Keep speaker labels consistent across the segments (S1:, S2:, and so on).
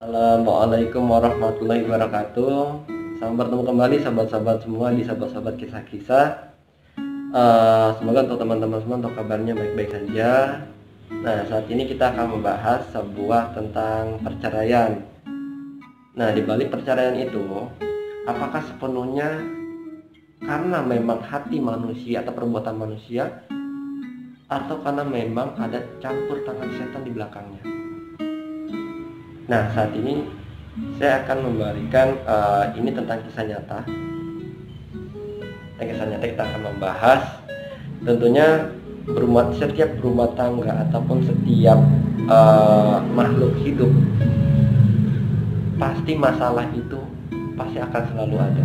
S1: Assalamualaikum warahmatullahi wabarakatuh. Selamat bertemu kembali sahabat-sahabat semua di sahabat-sahabat kisah-kisah. Semoga untuk teman-teman semua untuk kabarnya baik-baik saja. Nah, saat ini kita akan membahas sebuah tentang perceraian. Nah, di balik perceraian itu, apakah sepenuhnya karena memang hati manusia atau perbuatan manusia, atau karena memang ada campur tangan setan di belakangnya? Nah, saat ini saya akan memberikan ini tentang kisah nyata. Kisah nyata kita akan membahas tentunya setiap rumah tangga ataupun setiap makhluk hidup, pasti masalah itu pasti akan selalu ada.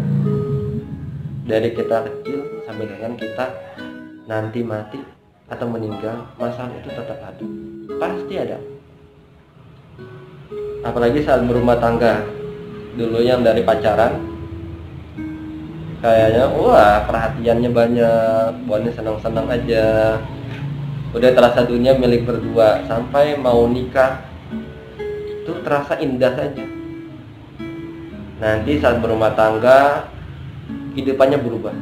S1: Dari kita kecil sampai dengan kita nanti mati atau meninggal, masalah itu tetap ada, pasti ada. Apalagi saat berumah tangga, dulu yang dari pacaran kayaknya wah perhatiannya banyak, buatnya senang-senang aja, udah terasa dunia milik berdua. Sampai mau nikah itu terasa indah saja. Nanti saat berumah tangga hidupannya berubah.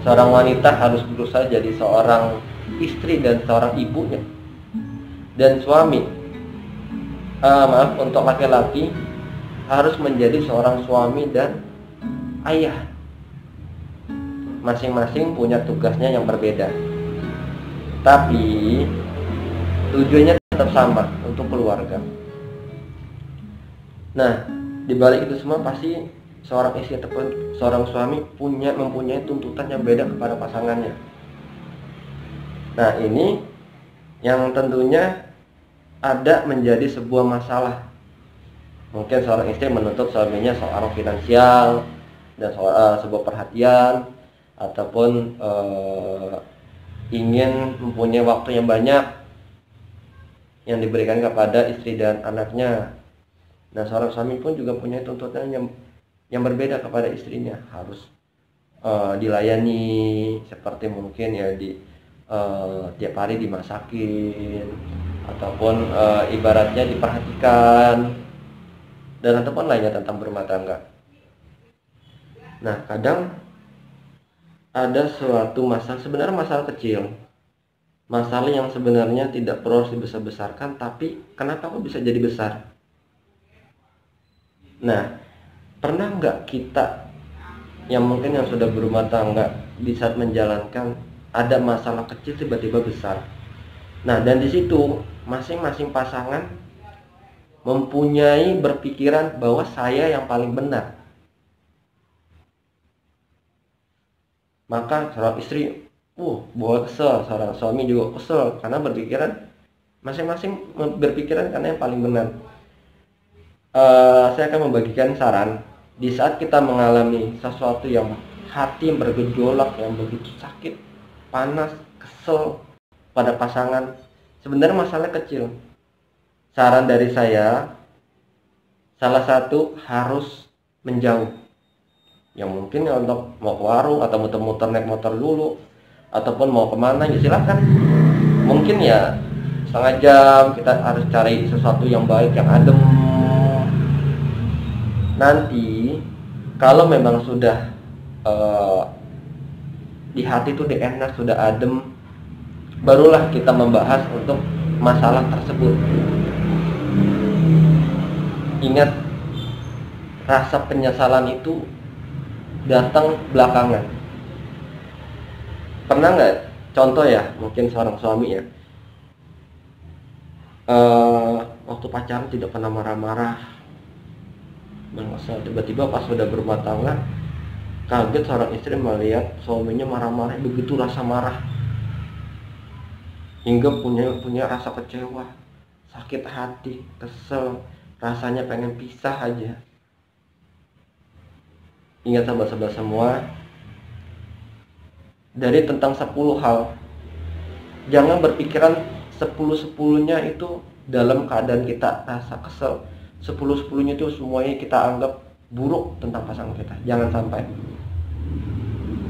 S1: Seorang wanita harus berusaha jadi seorang istri dan seorang ibunya, dan suami untuk laki-laki harus menjadi seorang suami dan ayah. Masing-masing punya tugasnya yang berbeda, tapi tujuannya tetap sama, untuk keluarga. Nah, di balik itu semua pasti seorang istri ataupun seorang suami mempunyai tuntutan yang beda kepada pasangannya. Nah, ini yang tentunya ada menjadi sebuah masalah. Mungkin seorang istri menuntut suaminya seorang finansial dan sebuah perhatian, ataupun ingin mempunyai waktu yang banyak yang diberikan kepada istri dan anaknya. Nah, seorang suami pun juga punya tuntutan yang berbeda kepada istrinya. Harus dilayani, seperti mungkin ya tiap hari dimasakin, ataupun ibaratnya diperhatikan, dan ataupun lainnya tentang berumah tangga. Nah, kadang ada suatu masalah, sebenarnya masalah kecil, masalah yang sebenarnya tidak perlu dibesar-besarkan, tapi kenapa kok bisa jadi besar? Nah, pernah nggak kita yang mungkin yang sudah berumah tangga, di saat menjalankan ada masalah kecil tiba-tiba besar? Nah, dan di situ masing-masing pasangan mempunyai berpikiran bahwa saya yang paling benar. Maka seorang istri buat kesel, seorang suami juga kesel, karena berpikiran masing-masing berpikiran karena yang paling benar. Saya akan membagikan saran. Di saat kita mengalami sesuatu yang hati yang bergejolak, yang begitu sakit, panas, kesel pada pasangan, sebenarnya masalah kecil. Saran dari saya, salah satu harus menjauh. Yang mungkin ya untuk mau ke warung atau muter-muter naik motor dulu, ataupun mau kemana ya silakan. Mungkin ya setengah jam kita harus cari sesuatu yang baik, yang adem. Nanti kalau memang sudah di hati itu enak, sudah adem, barulah kita membahas untuk masalah tersebut. Ingat, rasa penyesalan itu datang belakangan. Pernah nggak, contoh ya, mungkin seorang suami ya, waktu pacaran tidak pernah marah-marah, tiba-tiba pas sudah berumah tangga, kaget seorang istri melihat suaminya marah-marah, begitu rasa marah, hingga punya rasa kecewa, sakit hati, kesel, rasanya pengen pisah aja. Ingat sahabat-sahabat semua, dari tentang 10 hal, jangan berpikiran 10-10-nya itu dalam keadaan kita rasa kesel, 10-10-nya itu semuanya kita anggap buruk tentang pasangan kita. Jangan sampai.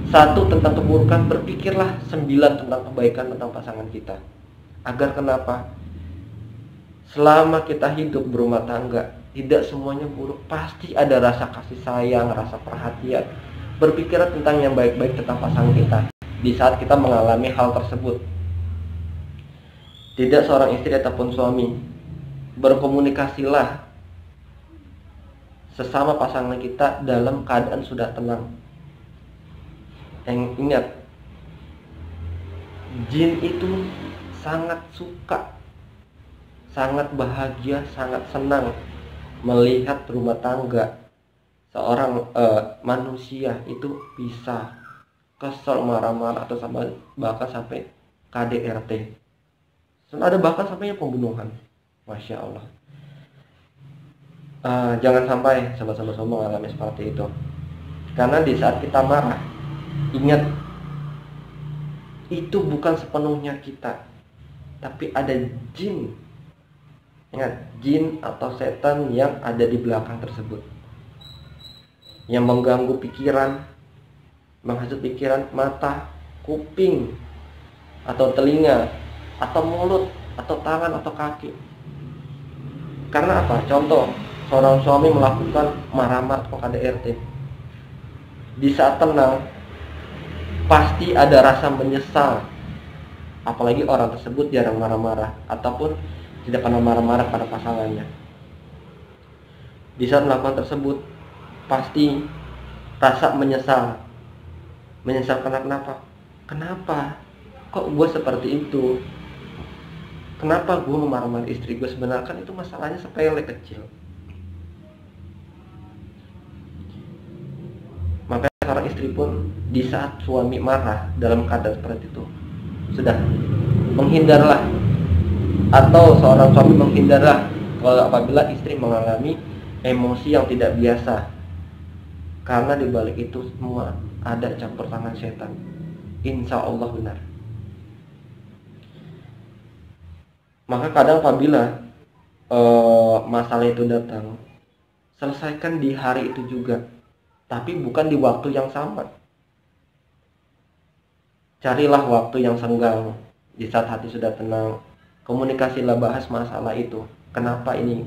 S1: 1 tentang keburukan, berpikirlah 9 tentang kebaikan tentang pasangan kita. Agar kenapa? selama kita hidup berumah tangga, tidak semuanya buruk. Pasti ada rasa kasih sayang, rasa perhatian. Berpikir tentang yang baik-baik tentang pasangan kita di saat kita mengalami hal tersebut. Tidak seorang istri ataupun suami, berkomunikasilah sesama pasangan kita dalam keadaan sudah tenang. Yang ingat, jin itu sangat suka, sangat bahagia, sangat senang melihat rumah tangga seorang manusia itu bisa kesel, marah-marah, atau bahkan sampai KDRT. Ada bahkan sampai pembunuhan. Masya Allah. Jangan sampai sahabat-sahabat semua mengalami seperti itu. Karena di saat kita marah, ingat, itu bukan sepenuhnya kita, tapi ada jin. Ingat, jin atau setan yang ada di belakang tersebut, yang mengganggu pikiran, menghasut pikiran, mata, kuping, atau telinga, atau mulut, atau tangan, atau kaki. Karena apa? Contoh, seorang suami melakukan marah-marah atau KDRT. Di saat tenang, pasti ada rasa menyesal. Apalagi orang tersebut jarang marah-marah, ataupun tidak pernah marah-marah pada pasangannya. Di saat melakukan tersebut, pasti rasa menyesal. Menyesal kenapa? Kenapa? Kok gue seperti itu? Kenapa gue memarah-marah istri gue? Sebenarnya kan itu masalahnya sepele, kecil. Maka seorang istri pun di saat suami marah dalam keadaan seperti itu, sudah menghindarlah, atau seorang suami menghindarlah kalau apabila istri mengalami emosi yang tidak biasa. Karena dibalik itu semua ada campur tangan setan. Insya Allah benar. Maka kadang apabila masalah itu datang, selesaikan di hari itu juga, tapi bukan di waktu yang sama. Carilah waktu yang senggang di saat hati sudah tenang. Komunikasilah, bahas masalah itu. Kenapa ini?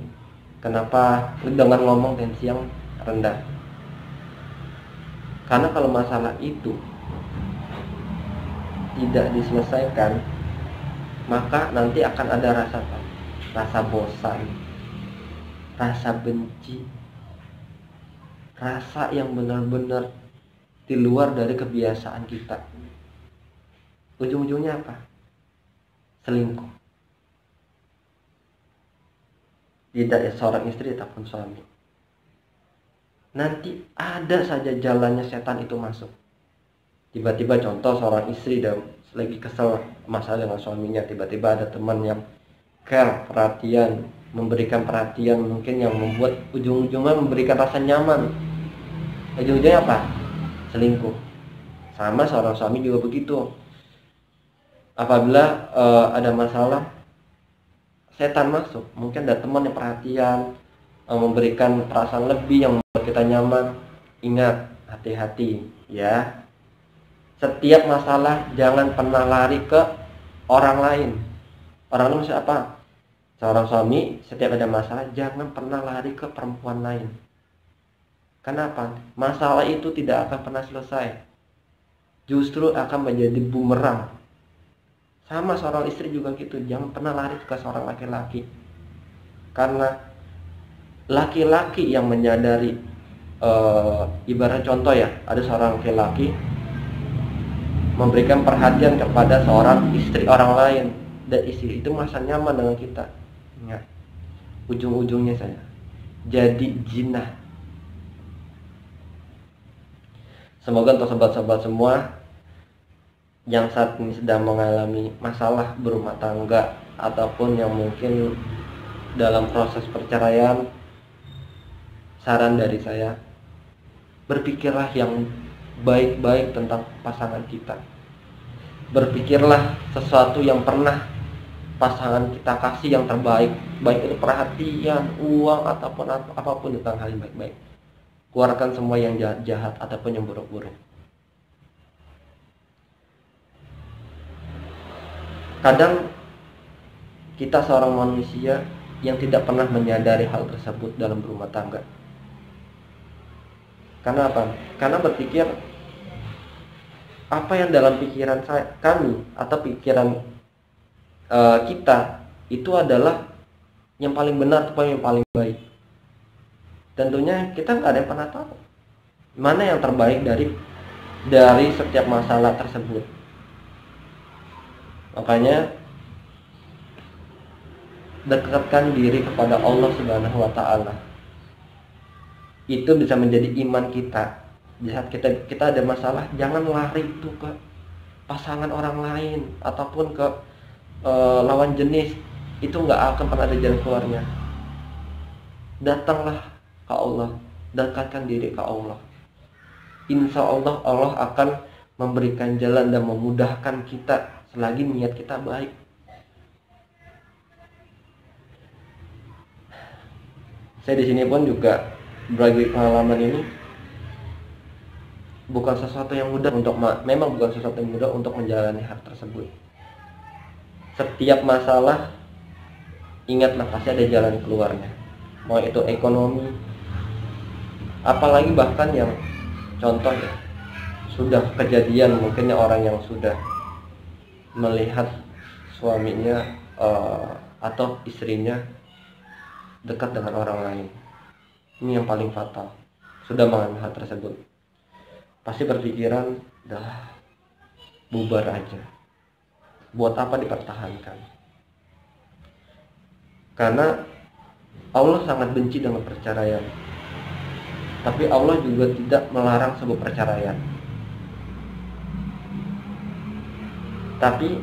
S1: Kenapa? Dengan ngomong tensi yang rendah. Karena kalau masalah itu tidak diselesaikan, maka nanti akan ada rasa bosan, rasa benci, rasa yang benar-benar di luar dari kebiasaan kita. Ujung-ujungnya apa? Selingkuh. Tidak seorang istri ataupun suami. Nanti ada saja jalannya setan itu masuk. Tiba-tiba contoh seorang istri dan lagi kesel masalah dengan suaminya, tiba-tiba ada teman yang care, perhatian, memberikan perhatian mungkin yang membuat ujung-ujungnya memberikan rasa nyaman. Ujung-ujungnya apa? Selingkuh. Sama seorang suami juga begitu. Apabila ada masalah, setan masuk, mungkin ada teman yang perhatian, memberikan perasaan lebih yang membuat kita nyaman. Ingat, hati-hati ya. Setiap masalah jangan pernah lari ke orang lain. Orang lain maksudnya apa? Seorang suami setiap ada masalah jangan pernah lari ke perempuan lain. Kenapa? Masalah itu tidak akan pernah selesai. Justru akan menjadi bumerang. Sama seorang istri juga gitu, jangan pernah lari ke seorang laki-laki. Karena laki-laki yang menyadari, ibarat contoh ya, ada seorang laki-laki memberikan perhatian kepada seorang istri orang lain, dan istri itu merasa nyaman dengan kita. Ingat, ujung-ujungnya saya jadi jinah. Semoga untuk sobat-sobat semua yang saat ini sedang mengalami masalah berumah tangga, ataupun yang mungkin dalam proses perceraian, saran dari saya, berpikirlah yang baik-baik tentang pasangan kita. Berpikirlah sesuatu yang pernah pasangan kita kasih yang terbaik, baik itu perhatian, uang, ataupun apapun tentang hal yang baik-baik. Keluarkan semua yang jahat ataupun yang buruk-buruk. Kadang kita seorang manusia yang tidak pernah menyadari hal tersebut dalam berumah tangga. Karena apa? Karena berpikir apa yang dalam pikiran kami atau pikiran kita itu adalah yang paling benar atau yang paling baik. Tentunya kita nggak ada yang pernah tahu mana yang terbaik dari setiap masalah tersebut. Makanya dekatkan diri kepada Allah Subhanahu wa Ta'ala. Itu bisa menjadi iman kita. Di saat kita ada masalah, jangan lari itu ke pasangan orang lain ataupun ke lawan jenis. Itu nggak akan pernah ada jalan keluarnya. Datanglah ke Allah, dekatkan diri ke Allah. Insya Allah Allah akan memberikan jalan dan memudahkan kita selagi niat kita baik. Saya di sini pun juga berbagi pengalaman ini. Bukan sesuatu yang mudah memang bukan sesuatu yang mudah untuk menjalani hal tersebut. Setiap masalah, ingatlah pasti ada jalan keluarnya. Mau itu ekonomi, apalagi bahkan yang contoh ya, sudah kejadian mungkinnya orang yang sudah melihat suaminya atau istrinya dekat dengan orang lain. Ini yang paling fatal. Sudah mengalami hal tersebut, pasti berpikiran dah bubar aja. Buat apa dipertahankan? Karena Allah sangat benci dengan perceraian. Tapi Allah juga tidak melarang sebuah perceraian. Tapi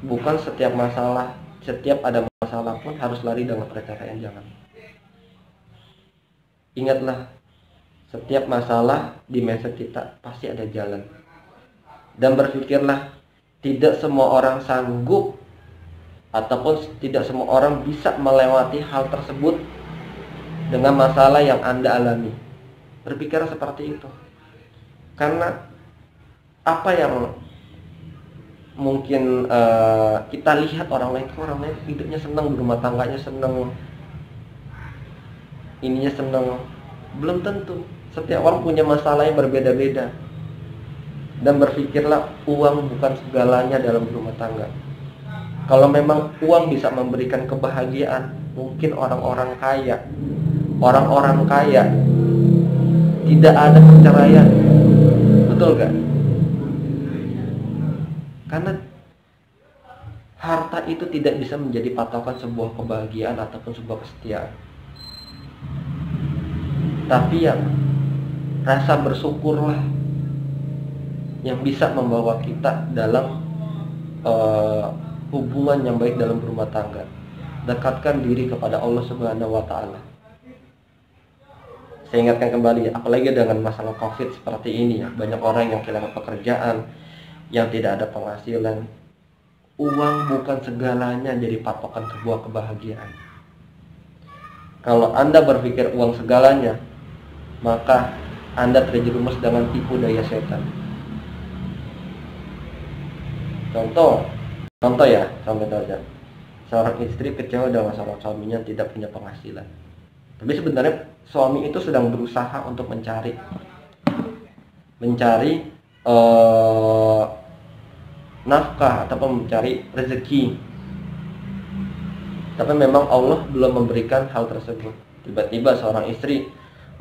S1: bukan setiap ada masalah pun harus lari dengan perceraian, jangan. Ingatlah, setiap masalah di mindset kita pasti ada jalan. Dan berpikirlah, tidak semua orang sanggup ataupun tidak semua orang bisa melewati hal tersebut dengan masalah yang Anda alami. Berpikir seperti itu. Karena apa yang mungkin kita lihat orang lain hidupnya senang, berumah tangganya senang, ininya senang, belum tentu. Setiap orang punya masalah yang berbeda-beda. Dan berpikirlah, uang bukan segalanya dalam berumah tangga. Kalau memang uang bisa memberikan kebahagiaan, mungkin orang-orang kaya tidak ada perceraian. Betul gak? Karena harta itu tidak bisa menjadi patokan sebuah kebahagiaan ataupun sebuah kesetiaan. Tapi yang rasa bersyukurlah yang bisa membawa kita dalam hubungan yang baik dalam berumah tangga. Dekatkan diri kepada Allah Subhanahu wa Ta'ala. Saya ingatkan kembali, apalagi dengan masalah COVID seperti ini ya, banyak orang yang kehilangan pekerjaan, yang tidak ada penghasilan. Uang bukan segalanya jadi patokan sebuah kebahagiaan. Kalau Anda berpikir uang segalanya, maka Anda terjerumus dengan tipu daya setan. Contoh ya, sampai saja. Seorang istri kecewa dengan seorang suaminya tidak punya penghasilan. Tapi sebenarnya suami itu sedang berusaha untuk mencari nafkah ataupun mencari rezeki. Tapi memang Allah belum memberikan hal tersebut. Tiba-tiba seorang istri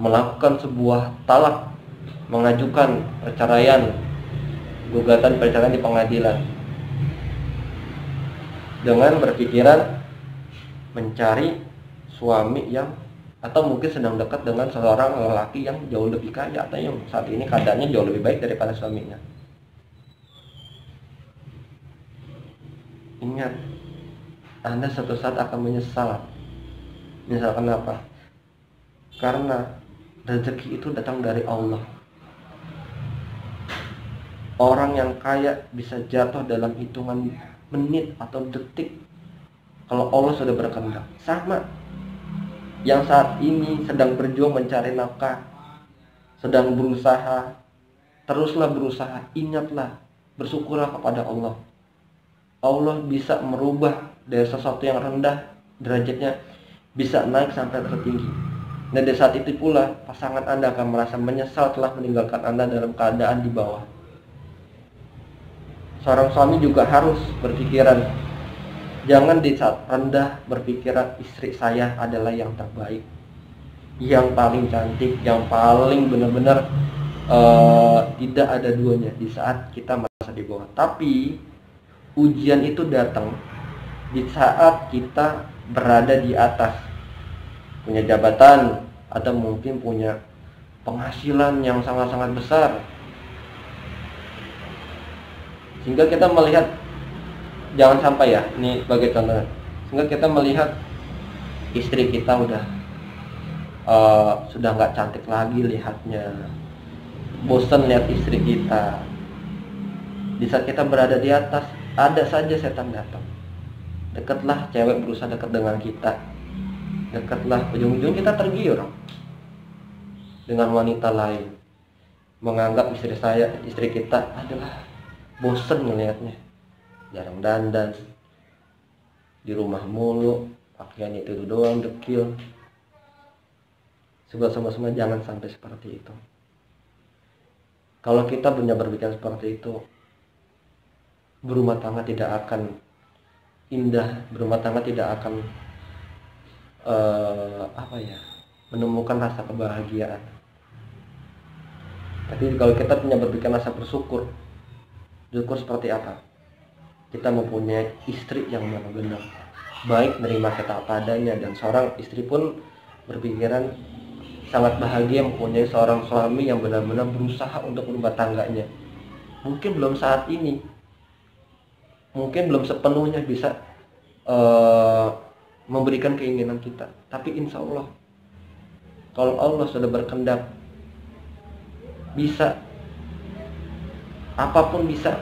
S1: melakukan sebuah talak, mengajukan gugatan perceraian di pengadilan, dengan berpikiran mencari suami yang, atau mungkin sedang dekat dengan seorang lelaki yang jauh lebih kaya atau yang saat ini keadaannya jauh lebih baik daripada suaminya. Ingat, Anda suatu saat akan menyesal. Menyesal kenapa? Karena rezeki itu datang dari Allah. Orang yang kaya bisa jatuh dalam hitungan menit atau detik kalau Allah sudah berkehendak. Sama yang saat ini sedang berjuang mencari nafkah, sedang berusaha, teruslah berusaha. Ingatlah, bersyukurlah kepada Allah. Allah bisa merubah dari sesuatu yang rendah derajatnya bisa naik sampai tertinggi. Dan di saat itu pula pasangan Anda akan merasa menyesal telah meninggalkan Anda dalam keadaan di bawah. Seorang suami juga harus berpikiran, jangan di saat rendah berpikiran istri saya adalah yang terbaik, yang paling cantik, yang paling benar-benar tidak ada duanya di saat kita merasa di bawah. Tapi ujian itu datang di saat kita berada di atas, punya jabatan atau mungkin punya penghasilan yang sangat-sangat besar, sehingga kita melihat, jangan sampai ya, ini sebagai contoh, sehingga kita melihat istri kita sudah nggak cantik lagi lihatnya, bosan lihat istri kita. Di saat kita berada di atas, ada saja setan datang. Dekatlah cewek berusaha dekat dengan kita, dekatlah, ujung-ujung kita tergiur dengan wanita lain, menganggap istri kita adalah bosan melihatnya, jarang dandan, di rumah mulu, pakaian itu doang, dekil. Semua jangan sampai seperti itu. Kalau kita punya berpikir seperti itu, berumah tangga tidak akan indah, berumah tangga tidak akan menemukan rasa kebahagiaan. Tapi kalau kita punya berpikir rasa bersyukur seperti apa? Kita mempunyai istri yang benar-benar baik, menerima kita apa adanya, dan seorang istri pun berpikiran sangat bahagia mempunyai seorang suami yang benar-benar berusaha untuk rumah tangganya. Mungkin belum saat ini, mungkin belum sepenuhnya bisa memberikan keinginan kita, tapi insya Allah, kalau Allah sudah berkehendak, bisa, apapun bisa.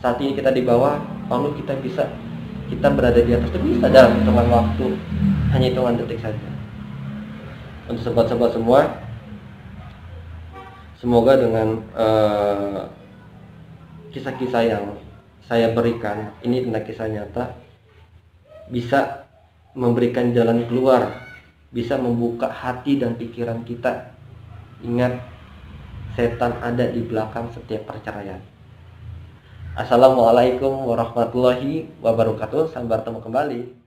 S1: Saat ini kita di bawah, lalu kita berada di atas, itu bisa dalam hitungan waktu, hanya hitungan detik saja. Untuk sobat-sobat semua, semoga dengan kisah-kisah yang saya berikan ini tentang kisah nyata bisa memberikan jalan keluar, bisa membuka hati dan pikiran kita. Ingat, setan ada di belakang setiap perceraian. Assalamualaikum warahmatullahi wabarakatuh. Sampai bertemu kembali.